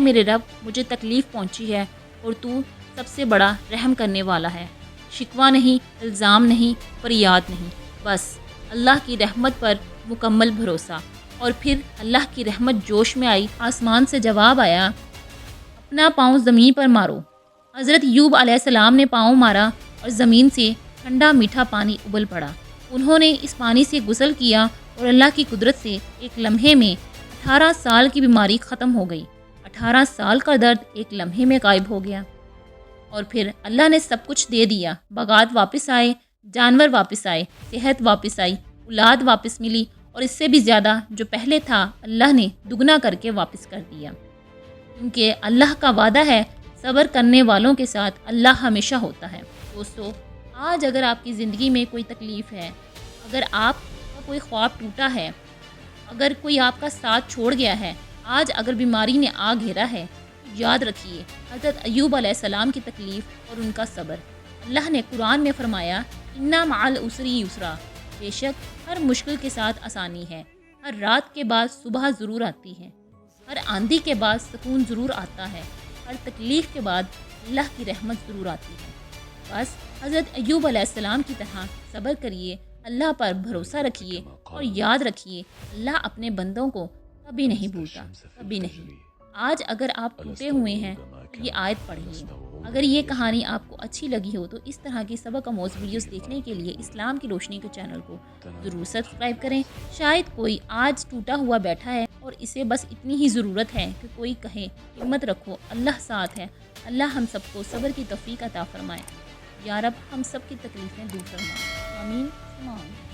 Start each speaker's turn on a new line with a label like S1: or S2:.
S1: میرے رب مجھے تکلیف پہنچی ہے اور تو سب سے بڑا رحم کرنے والا ہے۔ شکوہ نہیں، الزام نہیں، فریاد نہیں، بس اللہ کی رحمت پر مکمل بھروسہ۔ اور پھر اللہ کی رحمت جوش میں آئی، آسمان سے جواب آیا، اپنا پاؤں زمین پر مارو۔ حضرت ایوب علیہ السلام نے پاؤں مارا اور زمین سے ٹھنڈا میٹھا پانی ابل پڑا۔ انہوں نے اس پانی سے غسل کیا اور اللہ کی قدرت سے ایک لمحے میں 18 سال کی بیماری ختم ہو گئی۔ 18 سال کا درد ایک لمحے میں غائب ہو گیا۔ اور پھر اللہ نے سب کچھ دے دیا، باغات واپس آئے، جانور واپس آئے، صحت واپس آئی، اولاد واپس ملی، اور اس سے بھی زیادہ جو پہلے تھا اللہ نے دگنا کر کے واپس کر دیا، کیونکہ اللہ کا وعدہ ہے صبر کرنے والوں کے ساتھ اللہ ہمیشہ ہوتا ہے۔ دوستو، آج اگر آپ کی زندگی میں کوئی تکلیف ہے، اگر آپ کا کوئی خواب ٹوٹا ہے، اگر کوئی آپ کا ساتھ چھوڑ گیا ہے، آج اگر بیماری نے آ گھیرا ہے، یاد رکھیے حضرت ایوب علیہ السلام کی تکلیف اور ان کا صبر۔ اللہ نے قرآن میں فرمایا، اِنَّ مَعَ الْعُسْرِ یُسْرًا، بے شک ہر مشکل کے ساتھ آسانی ہے، ہر رات کے بعد صبح ضرور آتی ہے، ہر آندھی کے بعد سکون ضرور آتا ہے، ہر تکلیف کے بعد اللہ کی رحمت ضرور آتی ہے۔ بس حضرت ایوب علیہ السلام کی طرح صبر کریے، اللہ پر بھروسہ رکھیے اور یاد رکھیے اللہ اپنے بندوں کو کبھی نہیں بھولتا، کبھی نہیں۔ آج اگر آپ ٹوٹے ہوئے ہیں تو یہ آیت پڑھیے۔ اگر یہ کہانی آپ کو اچھی لگی ہو تو اس طرح کی سبق آموز ویڈیوز دیکھنے کے لیے اسلام کی روشنی کے چینل کو ضرور سبسکرائب کریں۔ شاید کوئی آج ٹوٹا ہوا بیٹھا ہے اور اسے بس اتنی ہی ضرورت ہے کہ کوئی کہے ہمت رکھو، اللہ ساتھ ہے۔ اللہ ہم سب کو صبر کی توفیق عطا فرمائے۔ یا رب ہم سب کی تکلیفیں دور فرما، آمین ثم آمین۔